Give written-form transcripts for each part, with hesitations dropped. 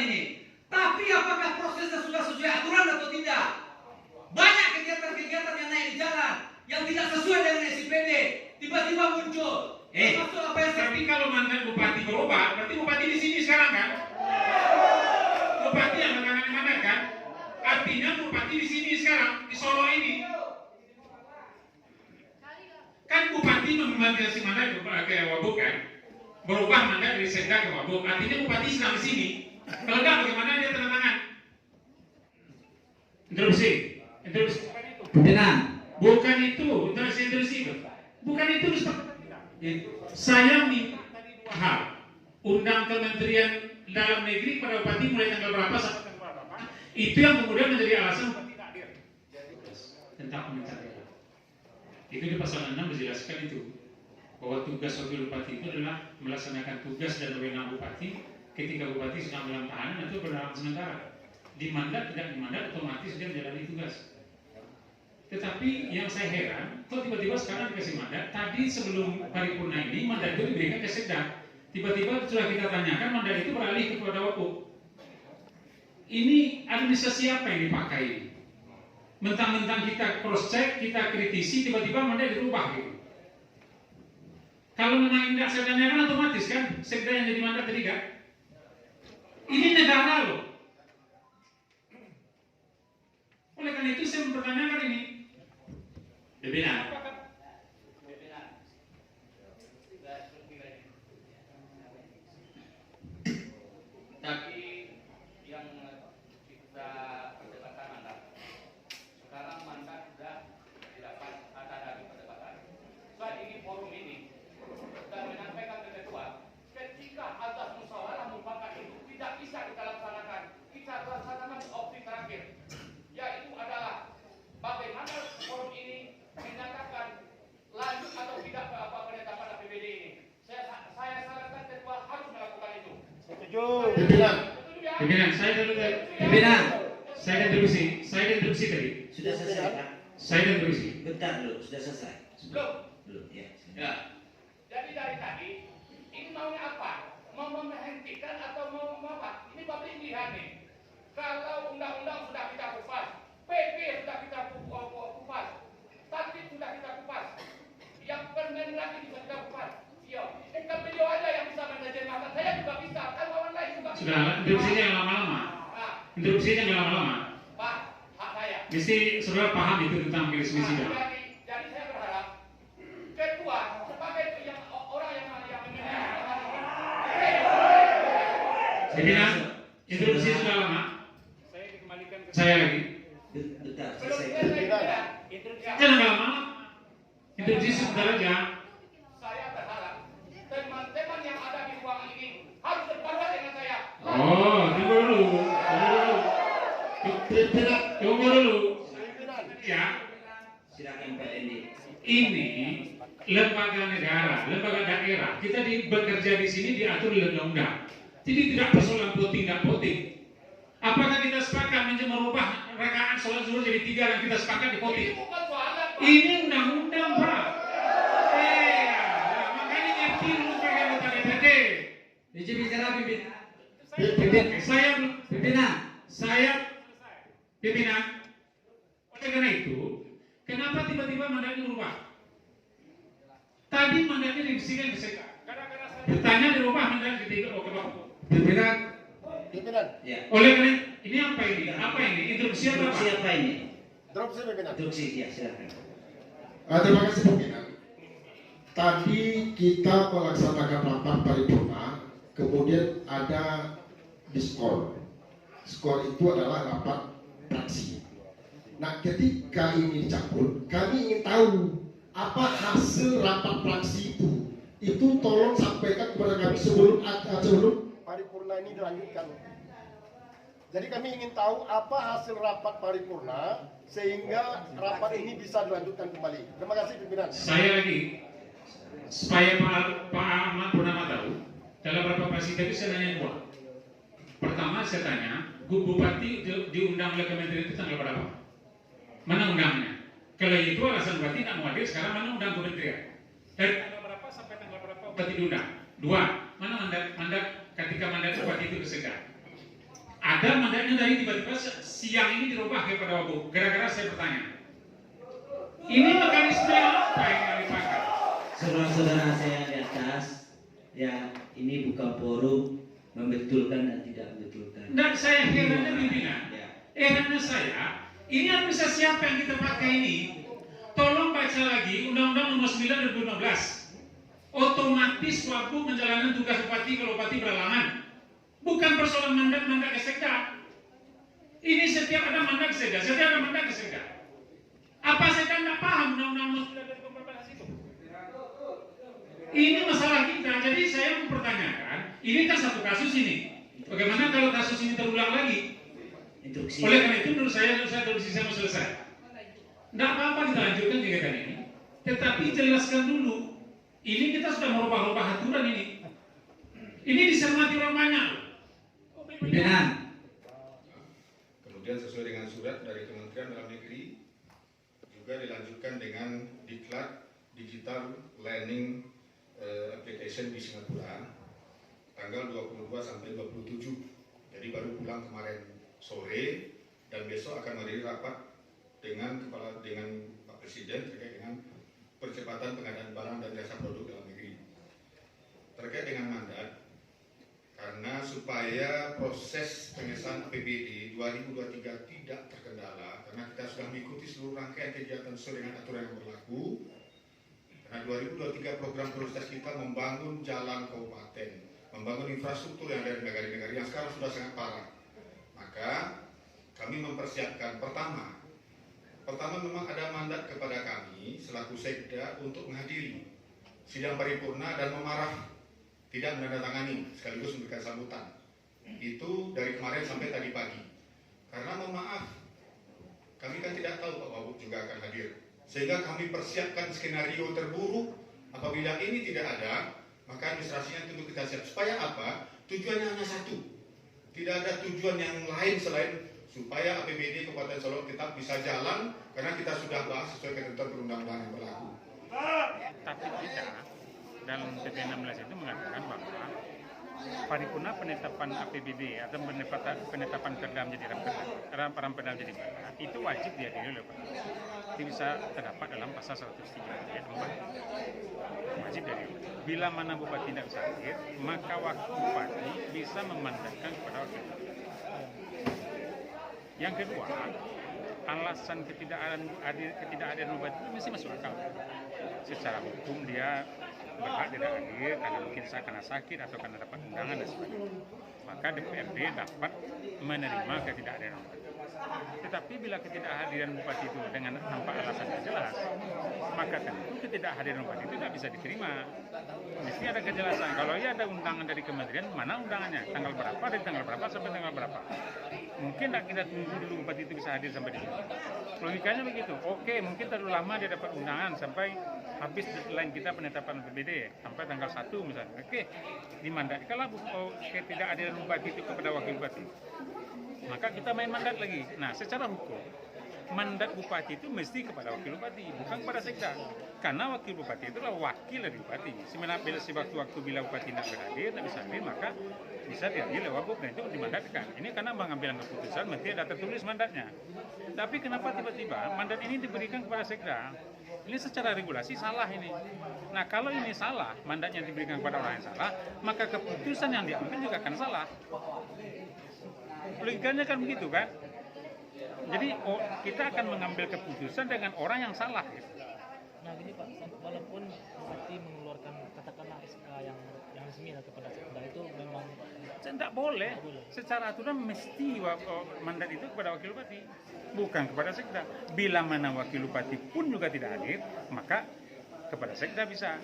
ini. Tapi apakah prosesnya sudah sesuai aturan atau tidak? Banyak kegiatan-kegiatan yang naik di jalan yang tidak sesuai dengan SIPD, tiba-tiba muncul. Maksud apa yang tapi kalau mantan bupati berubah, berarti bupati di sini sekarang kan? Bupati yang menangani mandat kan? Artinya bupati di sini sekarang, di Solo ini. Kan bupati membantu mandat ke Wabuk kan? Berubah mandat dari Sekda ke Wabuk. Artinya bupati sedang di sini. Kalau enggak, bagaimana dia tanda tangan? Interupsi. Pimpinan. Bukan itu, interupsi. Bukan itu. Saya minta tadi dua hal. Undang Kementerian Dalam Negeri pada bupati mulai tanggal berapa sampai tanggal berapa. Itu yang kemudian menjadi alasan bupati tidak hadir. Tentang komentar. Itu di pasal 6 dijelaskan itu bahwa tugas wakil bupati itu adalah melaksanakan tugas dan wewenang bupati ketika bupati sedang dalam tahanan itu berlangsung sementara. Dimandat tidak dimandat otomatis dia menjalani tugas. Tetapi yang saya heran, kok tiba-tiba sekarang dikasih mandat? Tadi sebelum paripurna ini mandat itu diberikan ke Sekda. Tiba-tiba sudah kita tanyakan mandat itu beralih kepada Wabuk. Ini administrasi apa yang dipakai ini? Mentang-mentang kita cross check, kita kritisi, tiba-tiba mandat dirubah gitu. Kalau memang indah Sekdanya kan otomatis kan, Sekda yang jadi mandat tadi kan? Ini negara loh. Oleh karena itu saya mempertanyakan ini. Pimpinan. Tapi yang kita perdebatkan mandat, sekarang mandat sudah tidak ada lagi perdebatan. Saya ingin forum ini dan menyampaikan ke ketua, ketika azas musyawarah mufakat itu tidak bisa kita laksanakan, kita laksanakan opsi terakhir, yaitu adalah bagaimana forum ini menyatakan lanjut atau tidak ke penetapan APBD ini. Saya sarankan ketua harus melakukan itu. Setuju. Pimpinan, saya interupsi tadi. Sudah selesai Pak? Saya interupsi. Bentar dulu, sudah selesai. Belum, ya. Ya. Jadi dari tadi ini maunya apa? Mau menghentikan atau mau apa? Ini publik lihat nih. Kalau undang-undang sudah kita kupas, PP sudah kita kupas, tatib sudah kita kupas, yang permen lagi juga kita kupas. Iya, kan beliau aja yang bisa menerjemahkan. Saya juga bisa, kan lawan lain juga bisa. Sudah, interupsinya yang lama-lama. Interupsinya yang lama-lama. Pak, hak saya. Mesti saudara paham itu tentang garis misi sidang. Jadi saya berharap ketua sebagai yang orang yang Pimpinan, interupsi sudah lama. Saya dikembalikan ke saya lagi. Bentar, belum selesai. Jangan lama. Interupsi sebentar aja. Saya berharap teman-teman yang ada di ruangan ini harus sepakat dengan saya. Oh, tunggu dulu. Tunggu dulu. Ya, Silakan Pak Endi. ini lembaga negara, lembaga daerah. Kita bekerja di sini diatur oleh undang-undang. Jadi tidak persoalan voting dan voting. Apakah kita sepakat merubah rakaat sholat zuhur jadi 3 dan kita sepakat di voting? Ini undang-undang Pak. Makanya ngerti dulu sebagai anggota DPD. Izin bicara pimpinan. Pimpinan. Oleh karena itu, kenapa tiba-tiba mandatnya berubah? Tadi mandatnya dibisikan ke Sekda. Gara-gara saya bertanya dirubah mandat ketiga ke Bapak. Pimpinan. Ya. Oleh karena ini apa ini? Apa ini? Interupsi apa? Interupsi apa ini? Drop saya pimpinan. Interupsi, ya silakan. Terima kasih pimpinan. Tadi kita melaksanakan rapat paripurna, kemudian ada diskor. Skor itu adalah rapat fraksi. Nah, ketika ini dicabut, kami ingin tahu apa hasil rapat fraksi itu. Itu tolong sampaikan kepada kami sebelum Paripurna ini dilanjutkan. Jadi kami ingin tahu apa hasil rapat paripurna sehingga rapat ini bisa dilanjutkan kembali. Terima kasih pimpinan. Saya lagi supaya Pak Ahmad Purnama tahu dalam rapat fraksi tadi saya nanya dua. Pertama saya tanya, Bupati diundang oleh Kementerian itu tanggal berapa? Mana undangnya? Kalau itu alasan Bupati tidak mau hadir, sekarang mana undang Kementerian? Dari tanggal berapa sampai tanggal berapa Bupati diundang? Dua, mana mandat ketika mandat Bupati itu disegah? ada mandatnya dari tiba-tiba siang ini dirubah kepada Wabub. Gara-gara saya bertanya, ini mekanisme apa yang kami pakai? Saudara-saudara saya di atas, ya ini bukan forum membetulkan dan tidak membetulkan. Dan saya herannya pimpinan, Ya. herannya saya, ini administrasi siapa yang kita pakai ini? Tolong baca lagi Undang-Undang Nomor 9 2015. Otomatis Wabub menjalankan tugas bupati kalau bupati berhalangan. Bukan persoalan mandat ke sekda. Ini setiap ada mandat ke sekda, setiap ada mandat ke sekda. Apa sekda tidak paham Undang-Undang Nomor 9 2015 itu? Ini masalah kita. Jadi saya mempertanyakan, ini kan satu kasus ini. Bagaimana kalau kasus ini terulang lagi? Instruksi. Oleh karena itu menurut saya instruksi saya mau selesai. Tidak apa-apa kita lanjutkan kegiatan ini, tetapi jelaskan dulu. Ini kita sudah merubah-rubah aturan ini. Ini disermati orang banyak. Pimpinan. Kemudian sesuai dengan surat dari Kementerian Dalam Negeri juga dilanjutkan dengan diklat Digital Learning Application di Singapura tanggal 22 sampai 27. Jadi baru pulang kemarin sore dan besok akan menghadiri rapat dengan Pak Presiden terkait dengan percepatan pengadaan barang dan jasa produk dalam negeri. Terkait dengan mandat, karena supaya proses pengesahan APBD 2023 tidak terkendala, karena kita sudah mengikuti seluruh rangkaian kegiatan sesuai dengan aturan yang berlaku. Karena 2023 program prioritas kita membangun jalan kabupaten, membangun infrastruktur yang ada di negara-negara yang sekarang sudah sangat parah. Maka kami mempersiapkan pertama memang ada mandat kepada kami selaku sekda untuk menghadiri sidang paripurna dan memarah, tidak menandatangani sekaligus memberikan sambutan. Itu dari kemarin sampai tadi pagi. Karena mohon maaf, kami kan tidak tahu Pak Wabub juga akan hadir. Sehingga kami persiapkan skenario terburuk. Apabila ini tidak ada, maka administrasinya tentu kita siap. Supaya apa? Tujuannya hanya satu. Tidak ada tujuan yang lain selain supaya APBD Kabupaten Solok tetap bisa jalan, karena kita sudah bahas sesuai ketentuan perundang-undangan yang berlaku. Tapi kita dalam PP 16 itu mengatakan bahwa paripurna penetapan APBD atau penetapan perda menjadi rampedal jadi perda itu wajib dihadiri oleh Bupati. Itu bisa terdapat dalam pasal 103 ayat 4. Wajib dihadiri. Bila mana Bupati tidak bisa hadir, maka wakil Bupati bisa memandatkan kepada wakil Bupati. Yang kedua, alasan ketidakhadiran Bupati itu mesti masuk akal. Secara hukum dia berhak tidak hadir karena mungkin karena sakit atau karena dapat undangan dan sebagainya. Maka DPRD dapat menerima ketidakhadiran Bupati. Tetapi bila ketidakhadiran Bupati itu dengan tanpa alasan yang jelas, maka tentu ketidakhadiran Bupati itu tidak bisa diterima. Mesti ada kejelasan. Kalau ya ada undangan dari kementerian, mana undangannya? Tanggal berapa, dari tanggal berapa sampai tanggal berapa? Mungkin tidak kita tunggu dulu Bupati itu bisa hadir sampai di sini. Logikanya begitu. Oke, mungkin terlalu lama dia dapat undangan sampai habis deadline kita penetapan APBD sampai tanggal 1 misalnya. Oke, dimandatkanlah ketidakhadiran Bupati itu kepada wakil Bupati. Maka kita main mandat lagi. Nah, secara hukum mandat Bupati itu mesti kepada wakil Bupati, bukan kepada sekda. Karena wakil Bupati itu adalah wakil dari Bupati. Bila sewaktu-waktu bila Bupati tidak berhadir, tidak bisa hadir, maka bisa dihadiri oleh Wabub dan itu dimandatkan. Ini karena mengambil keputusan, mesti ada tertulis mandatnya. Tapi kenapa tiba-tiba mandat ini diberikan kepada sekda? Ini secara regulasi salah ini. Nah, kalau ini salah, mandatnya diberikan kepada orang yang salah, maka keputusan yang diambil juga akan salah. Logikanya kan begitu kan? Jadi kita akan mengambil keputusan dengan orang yang salah. Gitu. Nah gini Pak, walaupun Bupati mengeluarkan katakanlah SK yang resmi kepada sekda itu memang tidak boleh. Secara aturan mesti mandat itu kepada wakil Bupati, bukan kepada sekda. Bila mana wakil Bupati pun juga tidak hadir, maka kepada sekda bisa.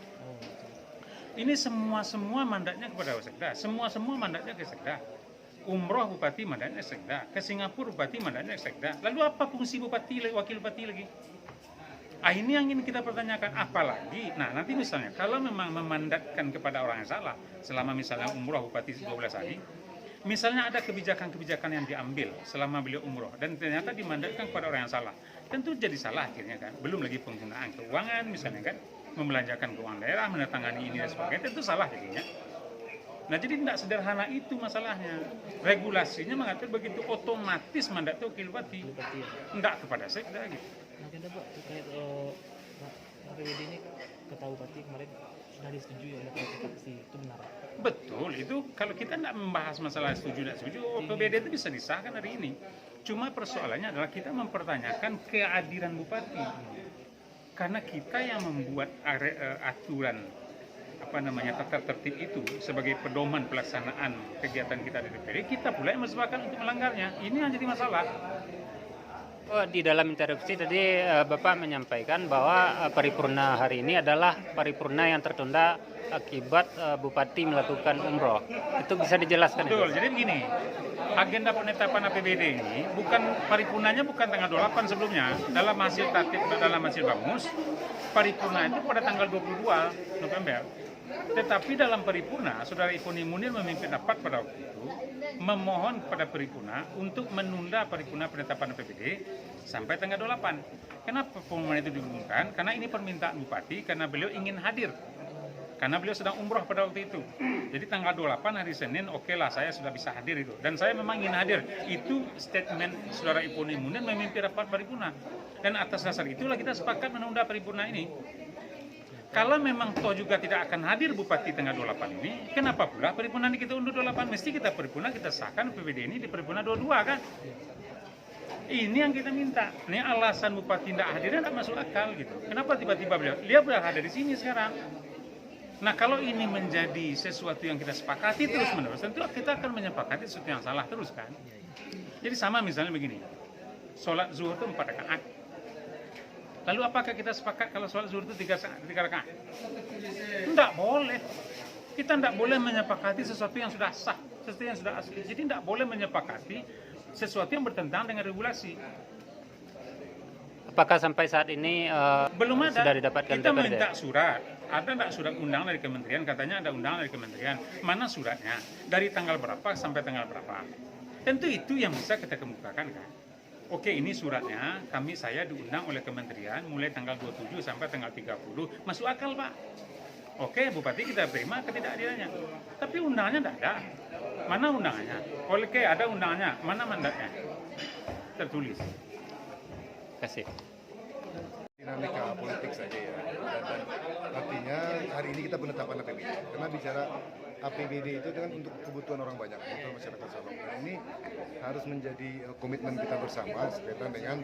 Ini semua mandatnya kepada sekda, semua mandatnya ke sekda. Umroh Bupati mandatnya sekda, ke Singapura Bupati mandatnya sekda. Lalu apa fungsi Bupati, wakil Bupati lagi? Ini yang ingin kita pertanyakan. Apalagi, nah nanti misalnya kalau memang memandatkan kepada orang yang salah, selama misalnya umroh Bupati 12 hari, misalnya ada kebijakan-kebijakan yang diambil selama beliau umroh dan ternyata dimandatkan kepada orang yang salah, tentu jadi salah akhirnya kan. Belum lagi penggunaan keuangan misalnya kan, membelanjakan keuangan daerah, menandatangani ini dan sebagainya, tentu salah jadinya. Nah jadi tidak sederhana itu masalahnya. Regulasinya mengatur begitu otomatis mandat itu wakil bupati, tidak kepada sekda gitu. Nah, kan Pak terkait APBD ini kata bupati kemarin sudah disetujui oleh partai fraksi, itu benar? Betul, itu kalau kita tidak membahas masalah setuju tidak setuju, APBD itu bisa disahkan hari ini. Cuma persoalannya adalah kita mempertanyakan keadilan bupati. Karena kita yang membuat aturan tata tertib itu sebagai pedoman pelaksanaan kegiatan kita di DPD, kita pula yang menyebabkan untuk melanggarnya. Ini yang jadi masalah. Oh, di dalam interupsi tadi Bapak menyampaikan bahwa paripurna hari ini adalah paripurna yang tertunda akibat Bupati melakukan umroh. Itu bisa dijelaskan? Betul, itu? jadi begini, agenda penetapan APBD ini paripurnanya bukan tanggal 28 sebelumnya. Dalam hasil tatip, dalam hasil bamus, paripurna itu pada tanggal 22 November. Tetapi dalam paripurna, Saudara Iponi Munir memimpin rapat pada waktu itu, memohon kepada paripurna untuk menunda paripurna penetapan APBD sampai tanggal 28. Kenapa pengumuman itu diumumkan? Karena ini permintaan Bupati, karena beliau ingin hadir. Karena beliau sedang umroh pada waktu itu. Jadi tanggal 28 hari Senin, oke lah saya sudah bisa hadir itu. Dan saya memang ingin hadir. Itu statement Saudara Iponi Munir memimpin rapat paripurna. Dan atas dasar itulah kita sepakat menunda paripurna ini. Kalau memang toh juga tidak akan hadir Bupati tanggal 28 ini, kenapa pula paripurna ini kita undur 28? Mesti kita paripurna, kita sahkan APBD ini di paripurna 22 kan? Ini yang kita minta. Ini alasan Bupati tidak hadirnya tidak masuk akal gitu. Kenapa tiba-tiba dia berada di sini sekarang? Nah kalau ini menjadi sesuatu yang kita sepakati terus-menerus, tentu kita akan menyepakati sesuatu yang salah terus kan? Jadi sama misalnya begini, sholat zuhur itu 4 rakaat. Lalu apakah kita sepakat kalau sholat zuhur itu 3 rakaat? Tidak boleh. Kita tidak boleh menyepakati sesuatu yang sudah sah, sesuatu yang sudah asli. Jadi tidak boleh menyepakati sesuatu yang bertentangan dengan regulasi. Apakah sampai saat ini belum ada? Sudah didapatkan kita DPRD? minta surat. Ada tidak surat undangan dari kementerian? Katanya ada undangan dari kementerian. Mana suratnya? Dari tanggal berapa sampai tanggal berapa? Tentu itu yang bisa kita kemukakan kan. Oke, ini suratnya, saya diundang oleh kementerian mulai tanggal 27 sampai tanggal 30. Masuk akal, Pak. Oke, Bupati kita terima ketidakadilannya. Tapi undangannya tidak ada. Mana undangannya? Oke, ada undangannya. Mana mandatnya? Tertulis. kasih? Dinamika politik saja ya. Dan artinya hari ini kita penetapan APBD. Karena bicara APBD itu kan untuk kebutuhan orang banyak, kebutuhan masyarakat Solok. Dan ini harus menjadi komitmen kita bersama berkaitan dengan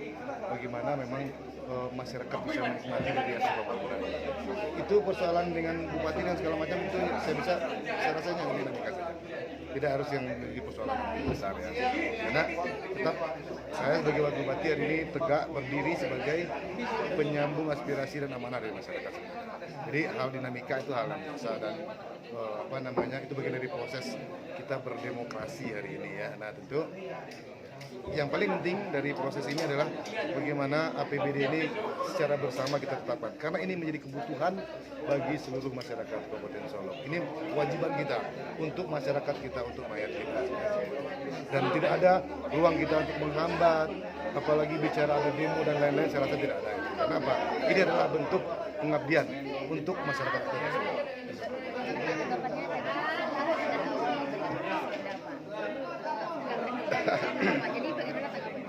bagaimana memang masyarakat bisa menikmati dari hasil pembangunan. Itu persoalan dengan bupati dan segala macam itu saya rasa yang dinamika saja. Tidak harus yang menjadi persoalan yang besar ya. Karena tetap saya sebagai wakil bupati hari ini tegak berdiri sebagai penyambung aspirasi dan amanah dari masyarakat. Jadi hal dinamika itu hal yang biasa dan itu bagian dari proses kita berdemokrasi hari ini ya. Nah tentu yang paling penting dari proses ini adalah bagaimana APBD ini secara bersama kita tetapkan. Karena ini menjadi kebutuhan bagi seluruh masyarakat Kabupaten Solok. Ini kewajiban kita untuk masyarakat kita, untuk rakyat kita. Dan tidak ada ruang kita untuk menghambat, apalagi bicara ada demo dan lain-lain, saya rasa tidak ada. Karena apa? Ini adalah bentuk pengabdian untuk masyarakat kita.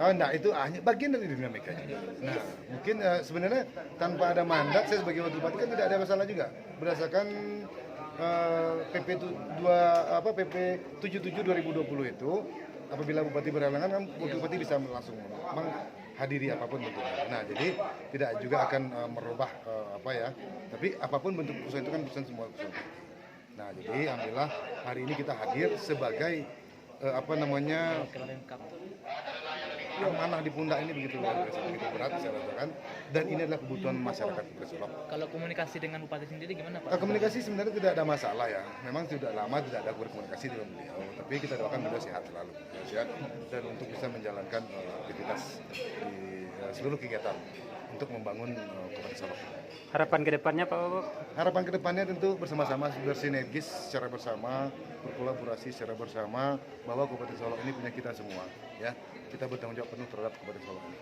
Oh, enggak, itu hanya bagian dari dinamikanya. Nah, mungkin sebenarnya tanpa ada mandat, saya sebagai wakil bupati kan tidak ada masalah juga. Berdasarkan PP 77 2020 itu, apabila bupati berhalangan, kan wakil bupati bisa langsung menghadiri apapun bentuknya. Nah, jadi tidak juga akan merubah tapi apapun bentuk keputusan itu kan keputusan semua keputusan. Nah, jadi alhamdulillah hari ini kita hadir sebagai amanah di pundak ini begitu luar biasa, begitu berat saya rasakan, dan ini adalah kebutuhan masyarakat Kota Solok. Kalau komunikasi dengan bupati sendiri gimana Pak? Komunikasi sebenarnya tidak ada masalah ya, memang sudah lama tidak ada komunikasi dengan beliau, tapi kita doakan beliau sehat selalu, sehat dan untuk bisa menjalankan aktivitas di seluruh kegiatan untuk membangun Kota Solok. Harapan kedepannya Pak Bobo? Harapan kedepannya tentu bersama-sama bersinergis secara bersama, berkolaborasi secara bersama bahwa Kabupaten Solok ini punya kita semua, ya. Kita bertanggung jawab penuh terhadap Kabupaten Solok ini.